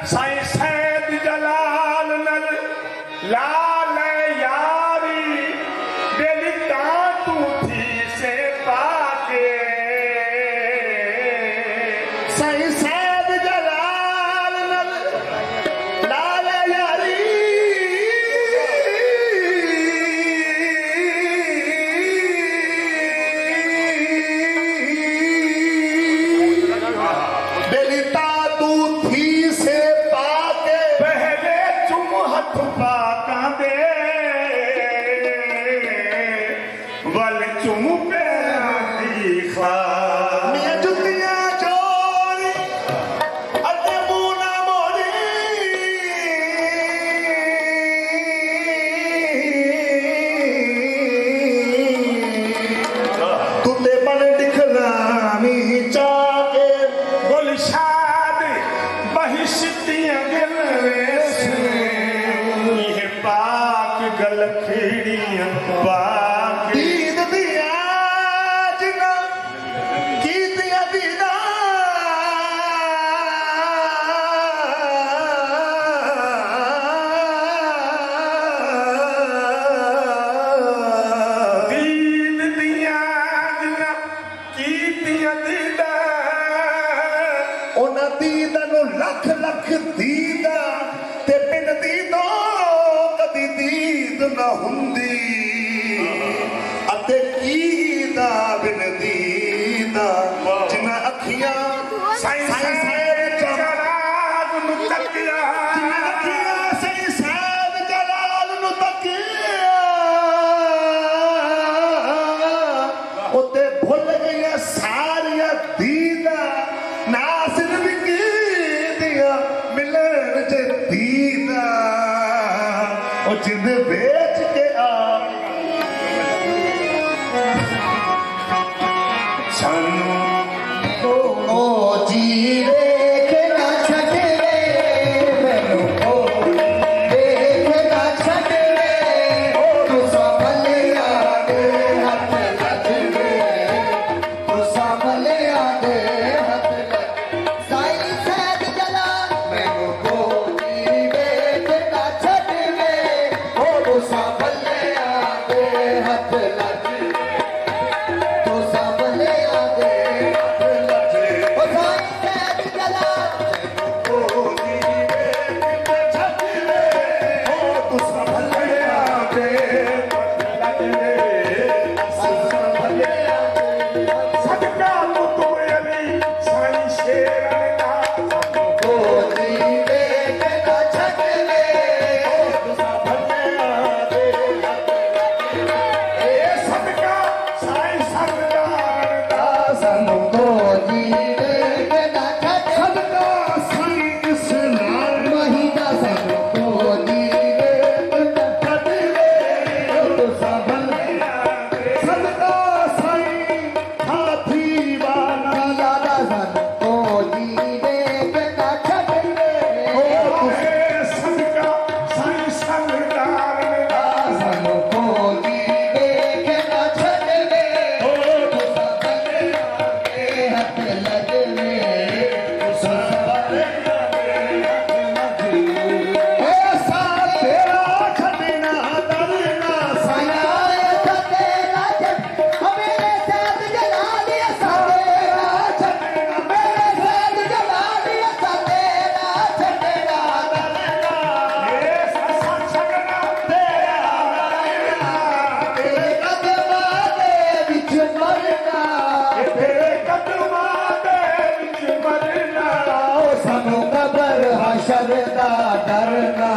साईं सैद जलाल नल लाल यारी दिल का तू थी से पाके साईं सैद जलाल नल लाल यारी बेलिता तू थी से पाके पहले चुम हथ पाका दे वल चुम पैरां दी खार मैं जुतियां जोड़ी अते मुंह ना मोड़ी तू ते मन दिखलानी चाके गुलशाद बहिश्तियां गिलवेस ये पाक गलखड़ियां पाक दीद दिया जिना कीतियां दीदा दीद दियां जिना कीतियां दीदा ਉਹਨਾਂ ਦੀਦਾਂ ਨੂੰ ਲੱਖ ਲੱਖ ਦੀਦਾ ਤੇ ਬਿਨ ਦੀਦੋਂ ਕਦੀ ਦੀਦ ਨਾ ਹੁੰਦੀ ਅਤੇ ਕੀ ਦਾ ਬਿਨ ਦੀਦਾ ਜਿਨ੍ਹਾਂ ਅੱਖੀਆਂ ਸਾਈਂ ਸੈਦ ਜਲਾਲ ਨੂੰ ਤੱਕਿਆ ਸਾਈਂ ਸੈਦ ਜਲਾਲ ਨੂੰ ਤੱਕਿਆ ਉੱਤੇ ਭੁੱਲ ਗਈਆਂ ਸਾਰੀਆਂ ਦੀਦਾ ਨਾ ਸਿਰਫ ਕੀਦੀਆਂ ਮਿਲਣ ਚ ਦੀਦਾ ਉਹ ਜਿੰਦ ਵੇਚ ਕੇ ਆ ਸਾਨੂੰ ਉਹ ਜੀ ਵੇਖ ਨਾ ਛੱਡੇ ਮੈਨੂੰ ਉਹ ਵੇਖ ਨਾ ਛੱਡੇ ਤੂੰ ਸੰਭਲਿਆ ਦੇ ਹੱਥ ਲੱਗੇ ਤੂੰ ਸੰਭਲਿਆ ਦੇ ਹੱਥ ਲੱਗੇ ਸਾਈਂ ਸੈਦ ਜਲਾਲ ਮੈਨੂੰ ਕੋਈ ਵੇਖ ਨਾ ਛੱਡੇ ਉਹ ਤੂੰ ਸੰਭਲਿਆ ਦੇ ਹੱਥ ਲੱਗੇ ਤੂੰ ਸੰਭਲਿਆ ਦੇ ਹੱਥ ਲੱਗੇ ਉਹ ਸਾਈਂ ਸੈਦ ਜਲਾਲ ਮੈਨੂੰ ਕੋਈ ਵੇਖ ਨਾ ਛੱਡੇ ਉਹ ਤੂੰ ਸੰਭਲਿਆ ਦੇ ਹੱਥ ਲੱਗੇ ਸੰਭਲਿਆ ਸਦਕਾ ਤੂੰ ਅਲੀ ਸਾਈਂ ਸ਼ੇਰਾਂ ਦਾ ਕੋਈ ਵੇਖ ਨਾ ਛੱਡੇ ਉਹ ਤੂੰ ਸੰਭਲਿਆ ਦੇ ਹੱਥ ਲੱਗੇ ਇਹ ਸਦਕਾ ਸਾਈਂ ਸਰਦਾਰ ਦਾ ਸਾਨੂੰ ਕੋਈ ਵੇਖ ਨਾ ਛੱਡੇ ਸਦਕਾ ਸਾਈਂ ਇਸਲਾਮ ਮਹੀਨਾ ਸਾਨੂੰ ਕੋਈ ਵੇਖ ਨਾ ਛੱਡੇ ਤੂੰ ਸੰਭਲਿਆ ਸਦਕਾ ਸਾਈਂ ਹਾਥੀ ਵਾਲਾ ਲਾਲਾ ਸਾਨੂੰ ਕੋਈ ਵੇਖ ਨਾ ਛੱਡੇ ਉਹ ਇਹ ਸਦਕਾ ਸਾਈਂ ਸਰਦਾਰ ਦਾ ਸਾਨੂੰ ਕੋਈ ਵੇਖ ਨਾ ਛੱਡੇ ਉਹ ਤੂੰ ਸੰਭਲਿਆ ਦੇ ਹੱਥ ਲੱਗਵੇ ਤੂੰ ਸੰਭਲਿਆ ਦੇ ਹੱਥ ਲੱਗਵੇ ਓ ਸਾ ਤੇਰਾ ਛੱਡਣਾ ਦਰਨਾ ਸਾਇਆ ਛੱਡਣਾ ਛੱਡ ਮੇਰੇ ਸੈਦ ਜਲਾਲੀਆ ਸਾਤੇਰਾ ਛੱਡਣਾ ਮੇਰੇ ਸੈਦ ਜਲਾਲੀਆ ਸਾਤੇਰਾ ਛੱਡਣਾ ਦਰਨਾ ਇਹ ਸੱਚਾ ਛਗਣਾ ਤੇਰੇ ਕਦਮਾਂ ਦੇ ਵਿੱਚ ਮਰਨਾ ਤੇਰੇ ਕਦਮਾਂ ਦੇ ਵਿੱਚ ਮਰਨਾ ਓ ਸਾਨੂੰ ਕਬਰ ਹਸ਼ਰ ਦਾ ਡਰਨਾ